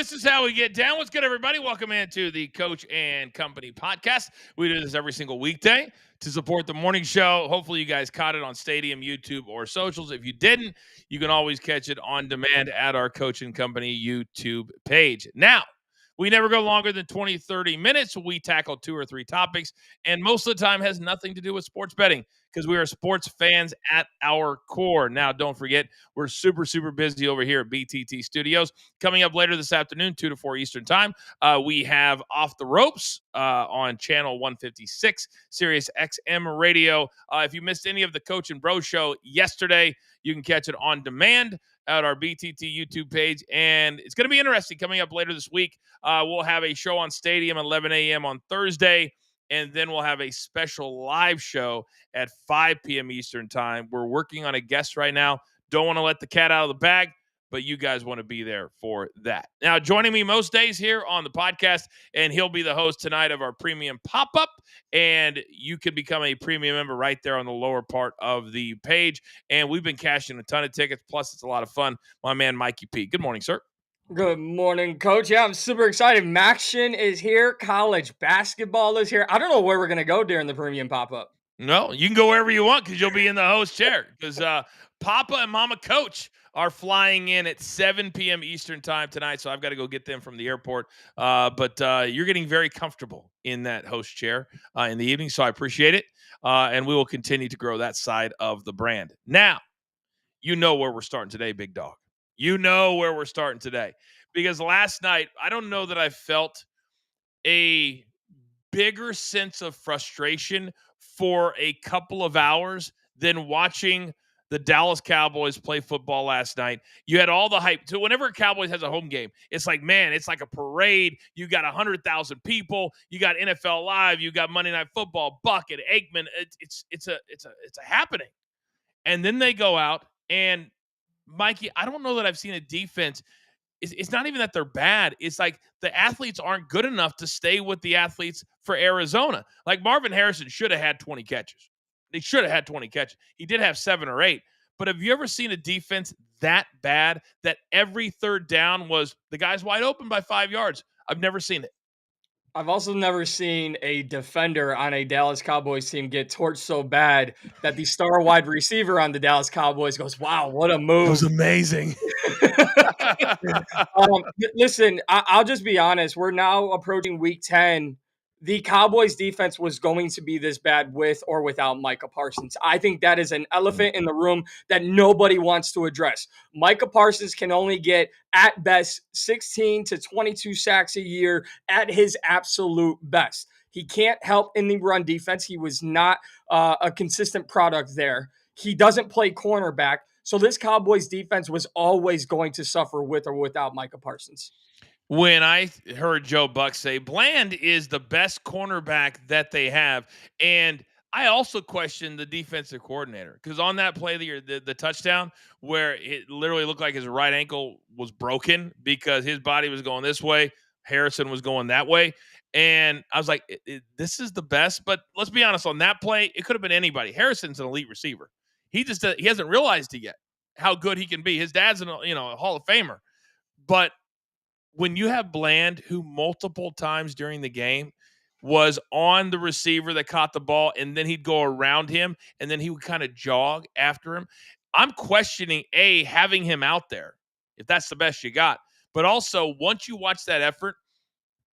This is how we get down. What's good, everybody? Welcome into the Coach and Company podcast. We do this every single weekday to support the morning show. Hopefully, you guys caught it on Stadium, YouTube, or socials. If you didn't, you can always catch it on demand at our Coach and Company YouTube page. Now, we never go longer than 20, 30 minutes. We tackle 2 or 3 topics, and most of the time has nothing to do with sports betting because we are sports fans at our core. Now, don't forget, we're super, super busy over here at BTT Studios. Coming up later this afternoon, 2 to 4 Eastern time, we have Off the Ropes on channel 156, Sirius XM Radio. If you missed any of the Coach and Bro show yesterday, you can catch it on demand at our BTT YouTube page, and it's going to be interesting coming up later this week. We'll have a show on Stadium at 11 a.m. on Thursday, and then we'll have a special live show at 5 p.m. Eastern time. We're working on a guest right now. Don't want to let the cat out of the bag, but you guys want to be there for that. Now, joining me most days here on the podcast, and he'll be the host tonight of our premium pop-up, and you can become a premium member right there on the lower part of the page, and we've been cashing a ton of tickets, plus it's a lot of fun. My man, Mikey P. Good morning, sir. Good morning, Coach. Yeah, I'm super excited. Maction is here. College basketball is here. I don't know where we're going to go during the premium pop-up. No, you can go wherever you want because you'll be in the host chair because Papa and Mama Coach are flying in at 7 p.m. Eastern time tonight, so I've got to go get them from the airport. But you're getting very comfortable in that host chair in the evening, so I appreciate it, and we will continue to grow that side of the brand. Now, you know where we're starting today, big dog. You know where we're starting today because last night, I don't know that I felt a bigger sense of frustration for a couple of hours than watching the Dallas Cowboys play football last night. You had all the hype. So whenever Cowboys has a home game, it's like, man, it's like a parade. You got 100,000 people. You got NFL Live. You got Monday Night Football, Bucket, Aikman. It's a happening. And then they go out and Mikey, I don't know that I've seen a defense. It's not even that they're bad. It's like the athletes aren't good enough to stay with the athletes for Arizona. Like Marvin Harrison should have had 20 catches. They should have had 20 catches. He did have 7 or 8. But have you ever seen a defense that bad that every third down was the guy's wide open by 5 yards? I've never seen it. I've also never seen a defender on a Dallas Cowboys team get torched so bad that the star wide receiver on the Dallas Cowboys goes, wow, what a move. It was amazing. Listen, I'll just be honest. We're now approaching week 10. The Cowboys defense was going to be this bad with or without Micah Parsons. I think that is an elephant in the room that nobody wants to address. Micah Parsons can only get, at best, 16 to 22 sacks a year at his absolute best. He can't help in the run defense. He was not a consistent product there. He doesn't play cornerback. So this Cowboys defense was always going to suffer with or without Micah Parsons. When I heard Joe Buck say Bland is the best cornerback that they have, and I also questioned the defensive coordinator because on that play, the touchdown where it literally looked like his right ankle was broken because his body was going this way, Harrison was going that way, and I was like, this is the best. But let's be honest, on that play, it could have been anybody. Harrison's an elite receiver. He hasn't realized it yet how good he can be. His dad's a Hall of Famer, but when you have Bland, who multiple times during the game was on the receiver that caught the ball, and then he'd go around him, and then he would kind of jog after him, I'm questioning, having him out there, if that's the best you got. But also, once you watch that effort,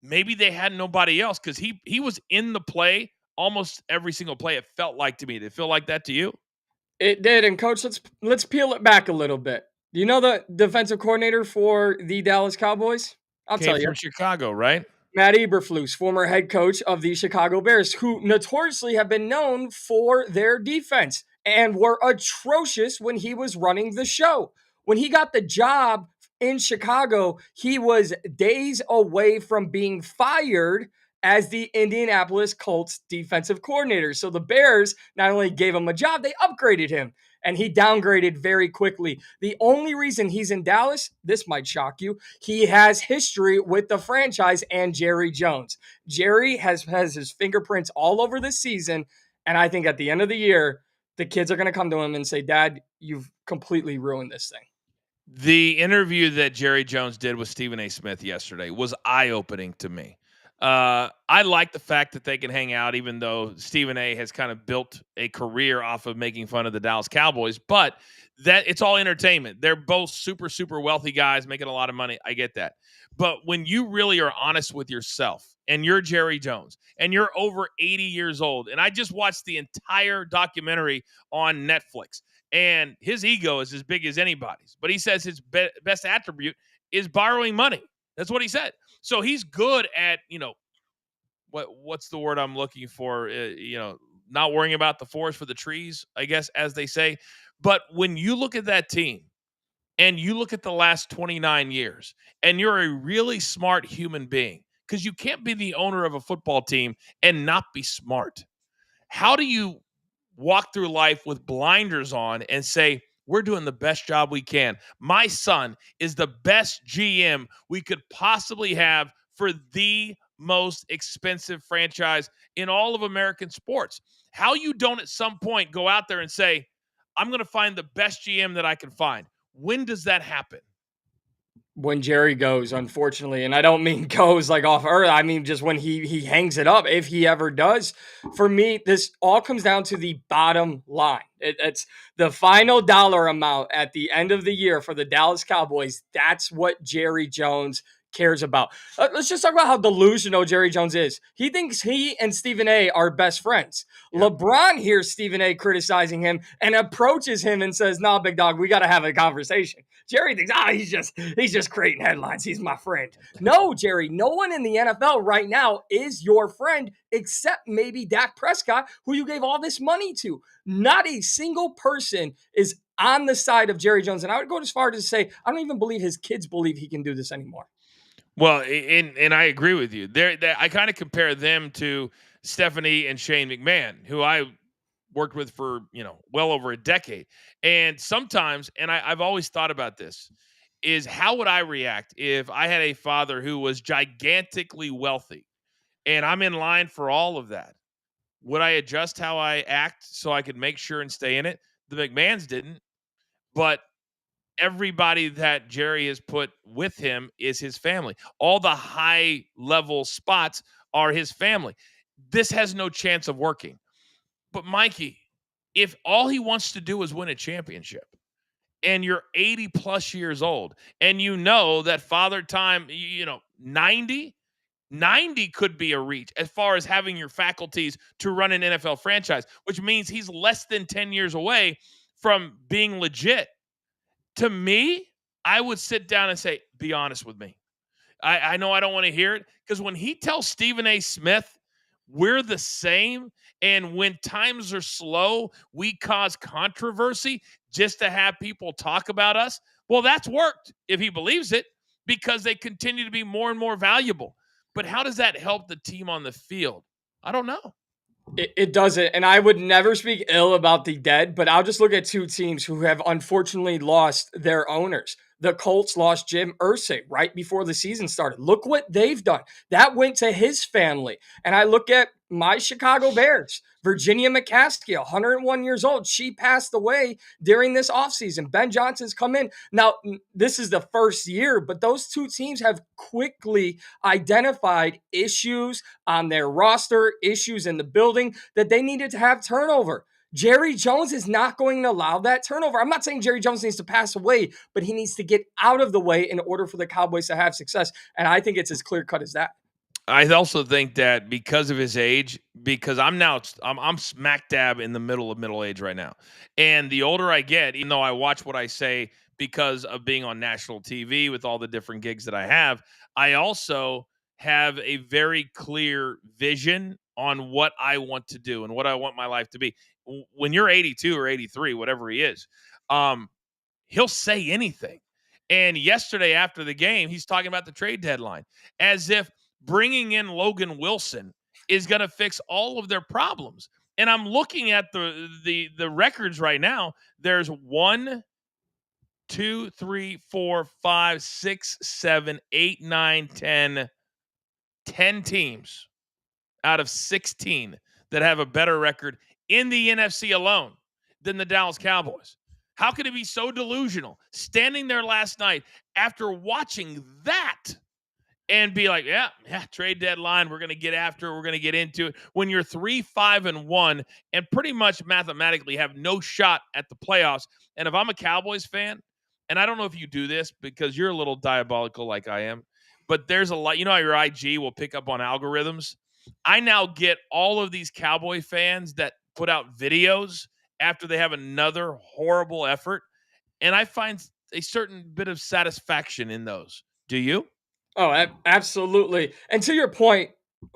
maybe they had nobody else because he was in the play almost every single play, it felt like to me. Did it feel like that to you? It did, and Coach, let's peel it back a little bit. Do you know the defensive coordinator for the Dallas Cowboys? I'll tell you. From Chicago, right? Matt Eberflus, former head coach of the Chicago Bears, who notoriously have been known for their defense and were atrocious when he was running the show. When he got the job in Chicago, he was days away from being fired as the Indianapolis Colts defensive coordinator. So the Bears not only gave him a job, they upgraded him. And he downgraded very quickly. The only reason he's in Dallas, this might shock you, he has history with the franchise and Jerry Jones. Jerry has his fingerprints all over this season, and I think at the end of the year, the kids are going to come to him and say, Dad, you've completely ruined this thing. The interview that Jerry Jones did with Stephen A. Smith yesterday was eye-opening to me. I like the fact that they can hang out, even though Stephen A. has kind of built a career off of making fun of the Dallas Cowboys. But that it's all entertainment. They're both super, super wealthy guys making a lot of money. I get that. But when you really are honest with yourself, and you're Jerry Jones, and you're over 80 years old, and I just watched the entire documentary on Netflix, and his ego is as big as anybody's. But he says his best attribute is borrowing money. That's what he said. So he's good at, what's the word I'm looking for? Not worrying about the forest for the trees, I guess, as they say. But when you look at that team and you look at the last 29 years, and you're a really smart human being, because you can't be the owner of a football team and not be smart. How do you walk through life with blinders on and say, we're doing the best job we can? My son is the best GM we could possibly have for the most expensive franchise in all of American sports. How you don't at some point go out there and say, I'm going to find the best GM that I can find. When does that happen? When Jerry goes, unfortunately, and I don't mean goes like off earth. I mean just when he hangs it up, if he ever does. For me, this all comes down to the bottom line. It's the final dollar amount at the end of the year for the Dallas Cowboys. That's what Jerry Jones cares about. Let's just talk about how delusional Jerry Jones is. He thinks he and Stephen A are best friends. Yep. LeBron hears Stephen A criticizing him and approaches him and says, "Nah, big dog, we got to have a conversation." Jerry thinks, he's just creating headlines. He's my friend. No, Jerry, no one in the NFL right now is your friend except maybe Dak Prescott, who you gave all this money to. Not a single person is on the side of Jerry Jones. And I would go as far as to say, I don't even believe his kids believe he can do this anymore. Well, and I agree with you. I kind of compare them to Stephanie and Shane McMahon, who I worked with for well over a decade. And sometimes, and I've always thought about this, is how would I react if I had a father who was gigantically wealthy, and I'm in line for all of that? Would I adjust how I act so I could make sure and stay in it? The McMahons didn't, but everybody that Jerry has put with him is his family. All the high level spots are his family. This has no chance of working. But Mikey, if all he wants to do is win a championship, and you're 80 plus years old, and you know that father time, 90 could be a reach as far as having your faculties to run an NFL franchise, which means he's less than 10 years away from being legit. To me, I would sit down and say, be honest with me. I know I don't want to hear it, because when he tells Stephen A. Smith, we're the same, and when times are slow, we cause controversy just to have people talk about us. Well, that's worked if he believes it, because they continue to be more and more valuable. But how does that help the team on the field? I don't know. It doesn't. And I would never speak ill about the dead, but I'll just look at two teams who have unfortunately lost their owners. The Colts lost Jim Irsay right before the season started. Look what they've done. That went to his family. And I look at my Chicago Bears. Virginia McCaskey, 101 years old. She passed away during this offseason. Ben Johnson's come in. Now, this is the first year, but those two teams have quickly identified issues on their roster, issues in the building that they needed to have turnover. Jerry Jones is not going to allow that turnover. I'm not saying Jerry Jones needs to pass away, but he needs to get out of the way in order for the Cowboys to have success. And I think it's as clear cut as that. I also think that because of his age, because I'm smack dab in the middle of middle age right now. And the older I get, even though I watch what I say because of being on national TV with all the different gigs that I have, I also have a very clear vision on what I want to do and what I want my life to be. When you're 82 or 83, whatever he is, he'll say anything. And yesterday after the game, he's talking about the trade deadline as if bringing in Logan Wilson is going to fix all of their problems. And I'm looking at the records right now. There's 1, 2, 3, 4, 5, 6, 7, 8, 9, 10, 10 teams out of 16 that have a better record in the NFC alone than the Dallas Cowboys. How could it be so delusional? Standing there last night after watching that and be like, yeah, trade deadline. We're going to get after it. We're going to get into it. When you're 3-5-1 and pretty much mathematically have no shot at the playoffs. And if I'm a Cowboys fan, and I don't know if you do this because you're a little diabolical like I am, but there's a lot, how your IG will pick up on algorithms. I now get all of these Cowboy fans that put out videos after they have another horrible effort. And I find a certain bit of satisfaction in those. Do you? Oh, absolutely. And to your point,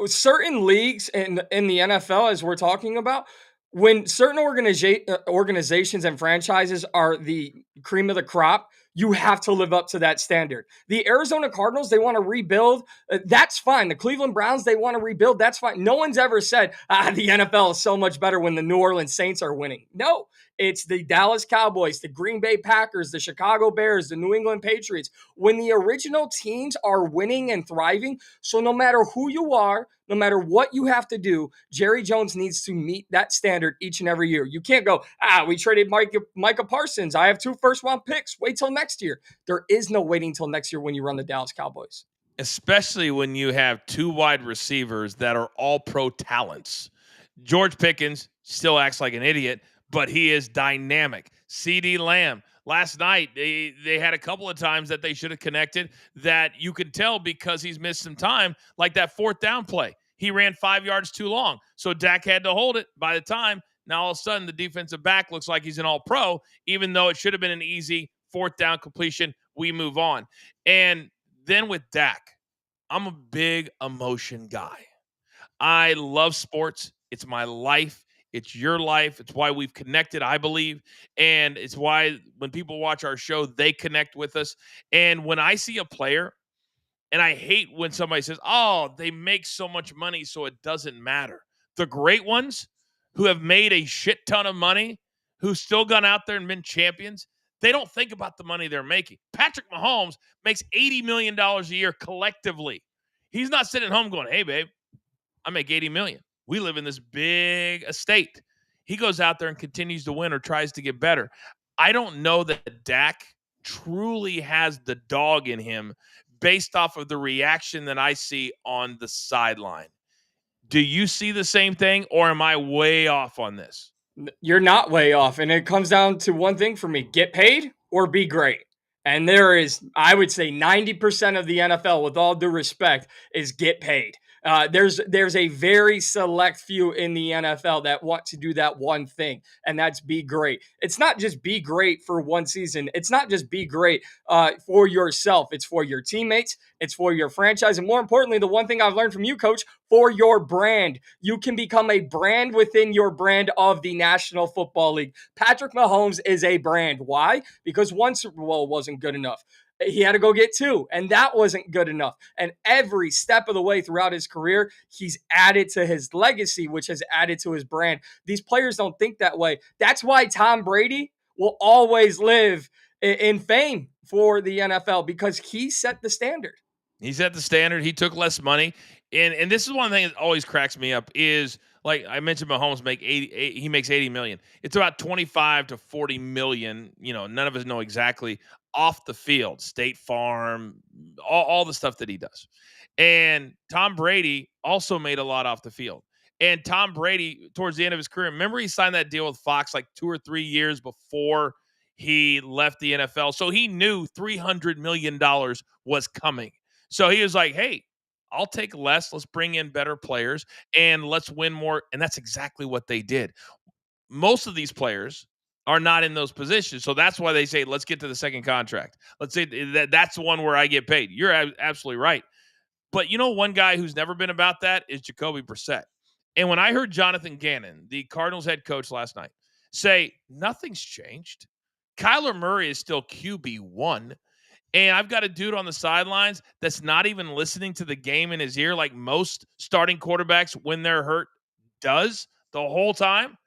certain leagues in the NFL, as we're talking about, when certain organizations and franchises are the cream of the crop, you have to live up to that standard. The Arizona Cardinals, they want to rebuild. That's fine. The Cleveland Browns, they want to rebuild. That's fine. No one's ever said, the NFL is so much better when the New Orleans Saints are winning. No, it's the Dallas Cowboys, the Green Bay Packers, the Chicago Bears, the New England Patriots. When the original teams are winning and thriving, so no matter who you are, no matter what you have to do, Jerry Jones needs to meet that standard each and every year. You can't go, we traded Micah Parsons. I have 2 first-round picks. Wait till next year. There is no waiting till next year when you run the Dallas Cowboys. Especially when you have 2 wide receivers that are all pro talents. George Pickens still acts like an idiot, but he is dynamic. CeeDee Lamb, last night, they had a couple of times that they should have connected that you could tell because he's missed some time, like that 4th down play. He ran 5 yards too long, so Dak had to hold it. By the time, now all of a sudden, the defensive back looks like he's an all-pro, even though it should have been an easy 4th down completion. We move on. And then with Dak, I'm a big emotion guy. I love sports. It's my life. It's your life. It's why we've connected, I believe. And it's why when people watch our show, they connect with us. And when I see a player, and I hate when somebody says, they make so much money, so it doesn't matter. The great ones who have made a shit ton of money, who've still gone out there and been champions, they don't think about the money they're making. Patrick Mahomes makes $80 million a year collectively. He's not sitting at home going, hey, babe, I make $80 million. We live in this big estate. He goes out there and continues to win or tries to get better. I don't know that Dak truly has the dog in him based off of the reaction that I see on the sideline. Do you see the same thing, or am I way off on this? You're not way off. And it comes down to one thing for me: get paid or be great. And there is, I would say, 90% of the NFL, with all due respect, is get paid. There's a very select few in the NFL that want to do that one thing, and that's be great. It's not just be great for one season. It's not just be great for yourself. It's for your teammates. It's for your franchise. And more importantly, the one thing I've learned from you, Coach, for your brand. You can become a brand within your brand of the National Football League. Patrick Mahomes is a brand. Why? Because one Super Bowl wasn't good enough. He had to go get 2, and that wasn't good enough. And every step of the way throughout his career, he's added to his legacy, which has added to his brand. These players don't think that way. That's why Tom Brady will always live in fame for the NFL, because he set the standard. He set the standard. He took less money. And this is one thing that always cracks me up is, like I mentioned, Mahomes he makes 80 million. It's about 25 to 40 million. None of us know exactly off the field, State Farm, all the stuff that he does. And Tom Brady also made a lot off the field. And Tom Brady, towards the end of his career, remember he signed that deal with Fox like 2 or 3 years before he left the NFL. So he knew $300 million was coming. So he was like, hey, I'll take less. Let's bring in better players and let's win more. And that's exactly what they did. Most of these players are not in those positions. So that's why they say, let's get to the second contract. Let's say that's the one where I get paid. You're absolutely right. But one guy who's never been about that is Jacoby Brissett. And when I heard Jonathan Gannon, the Cardinals head coach last night, say nothing's changed, Kyler Murray is still QB1. And I've got a dude on the sidelines that's not even listening to the game in his ear like most starting quarterbacks when they're hurt does the whole time.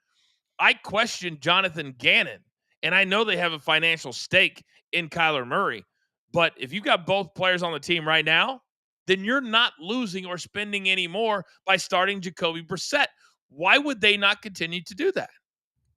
I question Jonathan Gannon, and I know they have a financial stake in Kyler Murray. But if you've got both players on the team right now, then you're not losing or spending any more by starting Jacoby Brissett. Why would they not continue to do that?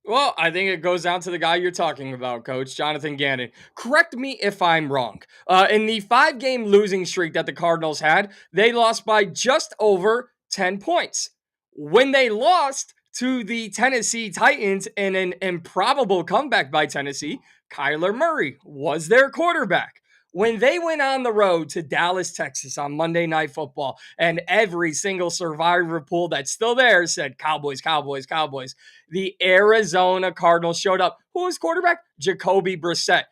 Well, I think it goes down to the guy you're talking about, Coach Jonathan Gannon. Correct me if I'm wrong. In the 5-game losing streak that the Cardinals had, they lost by just over 10 points. When they lost to the Tennessee Titans in an improbable comeback by Tennessee, Kyler Murray was their quarterback. When they went on the road to Dallas, Texas on Monday Night Football, and every single survivor pool that's still there said Cowboys, Cowboys, Cowboys, the Arizona Cardinals showed up. Who was quarterback? Jacoby Brissett.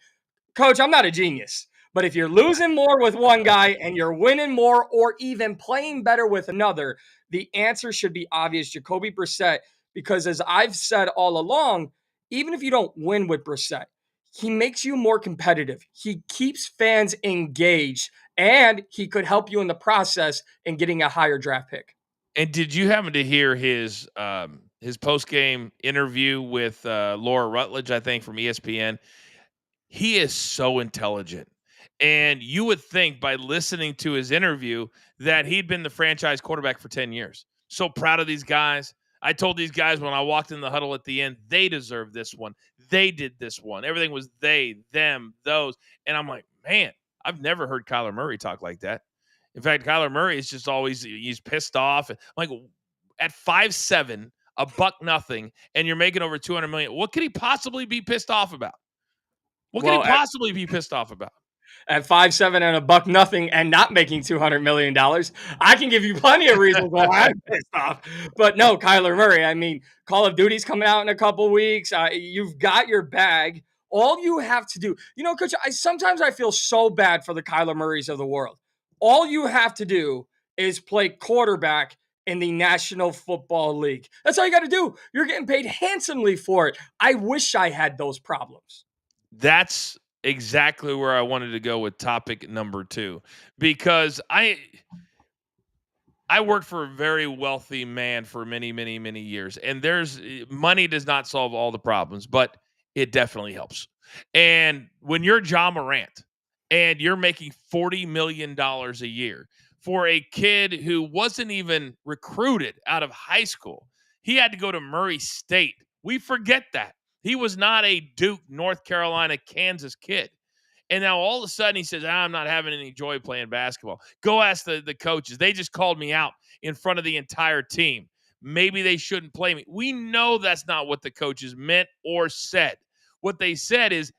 Coach, I'm not a genius, but if you're losing more with one guy and you're winning more or even playing better with another, the answer should be obvious. Jacoby Brissett, because as I've said all along, even if you don't win with Brissett, he makes you more competitive. He keeps fans engaged, and he could help you in the process in getting a higher draft pick. And did you happen to hear his post game interview with Laura Rutledge? I think from ESPN. He is so intelligent, and you would think by listening to his interview that he'd been the franchise quarterback for 10 years. So proud of these guys. I told these guys when I walked in the huddle at the end, they deserve this one. They did this one. Everything was they, them, those. And I'm like, man, I've never heard Kyler Murray talk like that. In fact, Kyler Murray is just always, he's pissed off. Like at 5'7", a buck nothing, and you're making over 200 million. What could he possibly be pissed off about? What could he possibly be pissed off about? At 5'7" and a buck nothing and not making $200 million, I can give you plenty of reasons why I'm pissed off. But no, Kyler Murray, I mean, Call of Duty's coming out in a couple weeks. You've got your bag. All you have to do, Coach, sometimes I feel so bad for the Kyler Murrays of the world. All you have to do is play quarterback in the National Football League. That's all you got to do. You're getting paid handsomely for it. I wish I had those problems. That's exactly where I wanted to go with topic number 2, because I worked for a very wealthy man for many, many, many years, and money does not solve all the problems, but it definitely helps. And when you're Ja Morant and you're making $40 million a year for a kid who wasn't even recruited out of high school, he had to go to Murray State. We forget that. He was not a Duke, North Carolina, Kansas kid. And now all of a sudden he says, I'm not having any joy playing basketball. Go ask the coaches. They just called me out in front of the entire team. Maybe they shouldn't play me. We know that's not what the coaches meant or said. What they said is,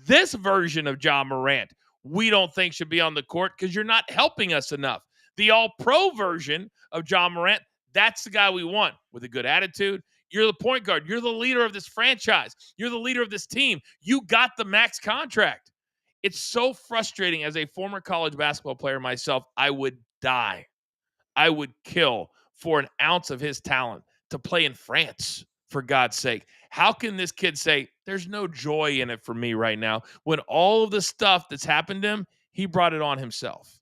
this version of Ja Morant, we don't think should be on the court because you're not helping us enough. The all-pro version of Ja Morant, that's the guy we want with a good attitude. You're the point guard. You're the leader of this franchise. You're the leader of this team. You got the max contract. It's so frustrating. As a former college basketball player myself, I would die. I would kill for an ounce of his talent to play in France, for God's sake. How can this kid say, there's no joy in it for me right now, when all of the stuff that's happened to him, he brought it on himself?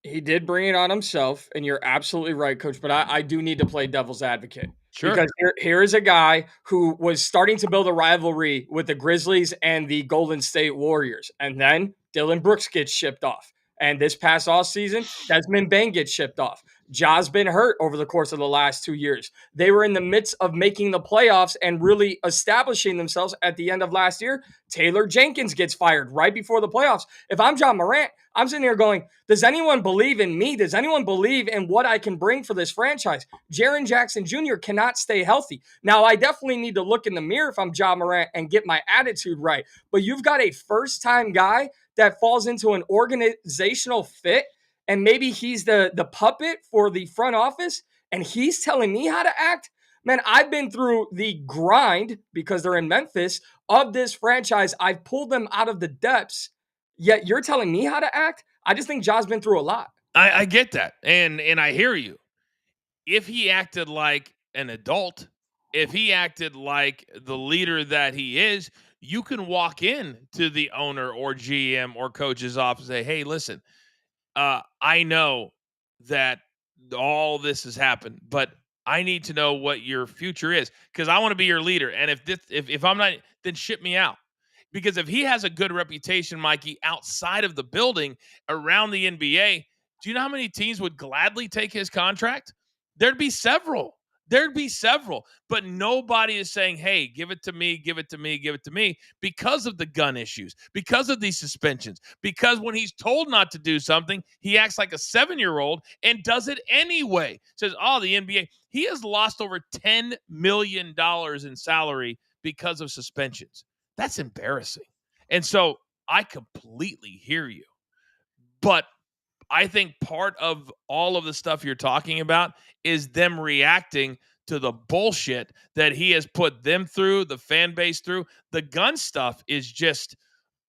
He did bring it on himself, and you're absolutely right, Coach. But I do need to play devil's advocate. Sure. Because here is a guy who was starting to build a rivalry with the Grizzlies and the Golden State Warriors. And then Dylan Brooks gets shipped off. And this past offseason, Desmond Bane gets shipped off. Ja's been hurt over the course of the last 2 years. They were in the midst of making the playoffs and really establishing themselves at the end of last year. Taylor Jenkins gets fired right before the playoffs. If I'm Ja Morant, I'm sitting here going, does anyone believe in me? Does anyone believe in what I can bring for this franchise? Jaren Jackson Jr. cannot stay healthy. Now, I definitely need to look in the mirror if I'm Ja Morant and get my attitude right. But you've got a first-time guy that falls into an organizational fit, and maybe he's the puppet for the front office, and he's telling me how to act. Man, I've been through the grind, because they're in Memphis, of this franchise. I've pulled them out of the depths, yet you're telling me how to act? I just think Ja's been through a lot. I get that, and I hear you. If he acted like an adult, if he acted like the leader that he is, you can walk in to the owner or GM or coach's office and say, hey, listen, I know that all this has happened, but I need to know what your future is, because I want to be your leader. And if I'm not, then ship me out. Because if he has a good reputation, Mikey, outside of the building, around the NBA, do you know how many teams would gladly take his contract? There'd be several. There'd be several, but nobody is saying, hey, give it to me, give it to me, give it to me, because of the gun issues, because of these suspensions, because when he's told not to do something, he acts like a 7-year-old and does it anyway. Says, oh, the NBA. He has lost over $10 million in salary because of suspensions. That's embarrassing. And so I completely hear you. But I think part of all of the stuff you're talking about is them reacting to the bullshit that he has put them through, the fan base through. The gun stuff is just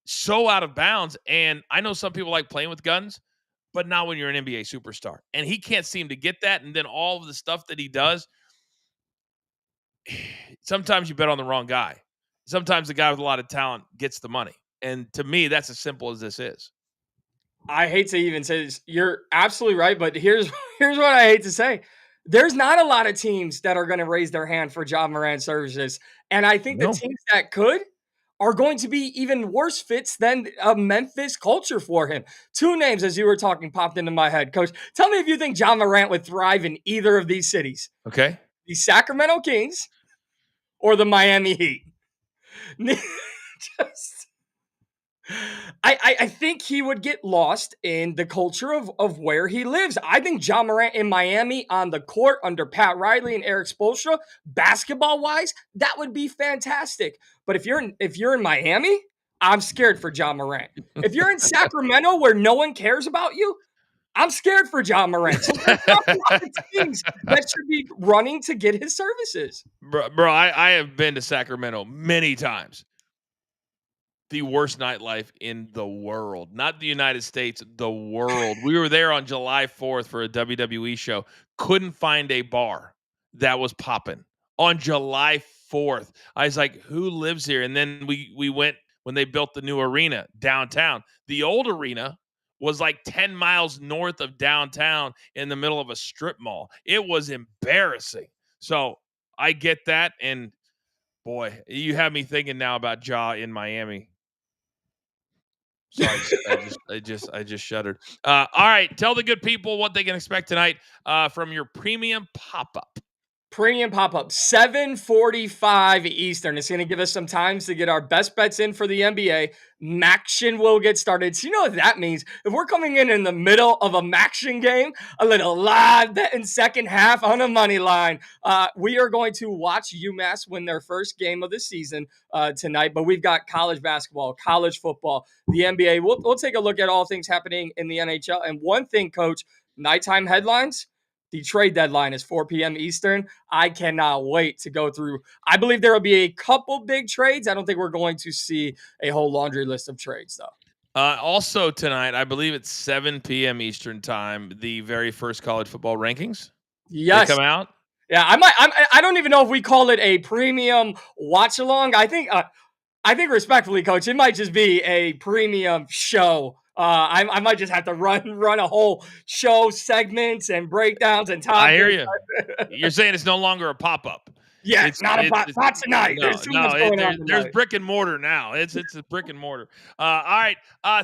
so out of bounds. And I know some people like playing with guns, but not when you're an NBA superstar. And he can't seem to get that. And then all of the stuff that he does, sometimes you bet on the wrong guy. Sometimes the guy with a lot of talent gets the money. And to me, that's as simple as this is. I hate to even say this. You're absolutely right, but here's what I hate to say. There's not a lot of teams that are going to raise their hand for Ja Morant's services, and I think the teams that could are going to be even worse fits than a Memphis culture for him. Two names, as you were talking, popped into my head. Coach, tell me if you think Ja Morant would thrive in either of these cities. Okay. The Sacramento Kings or the Miami Heat. Just... I think he would get lost in the culture of where he lives. I think Ja Morant in Miami on the court under Pat Riley and Eric Spoelstra, basketball-wise, that would be fantastic. But if you're in Miami, I'm scared for Ja Morant. If you're in Sacramento where no one cares about you, I'm scared for Ja Morant. So there's not a lot of teams that should be running to get his services. Bro, I have been to Sacramento many times. The worst nightlife in the world, not the United States, the world. We were there on July 4th for a WWE show. Couldn't find a bar that was popping on July 4th. I was like, who lives here? And then we went when they built the new arena downtown. The old arena was like 10 miles north of downtown in the middle of a strip mall. It was embarrassing. So I get that. And boy, you have me thinking now about Ja in Miami. Sorry, I just shuddered. All right, tell the good people what they can expect tonight from your premium pop-up. Premium pop-up, 7:45 Eastern. It's going to give us some times to get our best bets in for the NBA. Maction will get started. So you know what that means? If we're coming in the middle of a Maction game, a little live bet in second half on a money line, we are going to watch UMass win their first game of the season tonight. But we've got college basketball, college football, the NBA. We'll take a look at all things happening in the NHL. And one thing, Coach, nighttime headlines. The trade deadline is 4 p.m. Eastern. I cannot wait to go through. I believe there will be a couple big trades. I don't think we're going to see a whole laundry list of trades, though. Also tonight, I believe it's 7 p.m. Eastern time, the very first college football rankings. Yes. They come out. Yeah, I don't even know if we call it a premium watch along. I think respectfully, Coach, it might just be a premium show. I might just have to run a whole show, segments and breakdowns and topics. I hear you. You're saying it's no longer a pop-up. Yeah, it's not tonight. There's brick and mortar now. It's a brick and mortar. All right.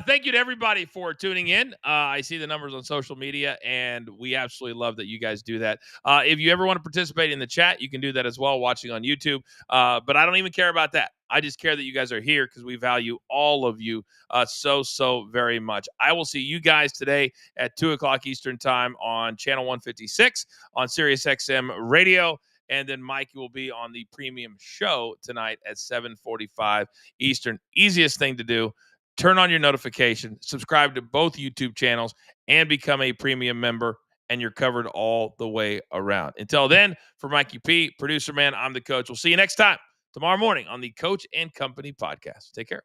Thank you to everybody for tuning in. I see the numbers on social media, and we absolutely love that you guys do that. If you ever want to participate in the chat, you can do that as well, watching on YouTube. But I don't even care about that. I just care that you guys are here because we value all of you so very much. I will see you guys today at 2 o'clock Eastern time on channel 156 on Sirius XM Radio. And then Mikey will be on the premium show tonight at 7:45 Eastern. Easiest thing to do, turn on your notification, subscribe to both YouTube channels, and become a premium member, and you're covered all the way around. Until then, for Mikey P, producer man, I'm the coach. We'll see you next time, tomorrow morning on the Coach and Company podcast. Take care.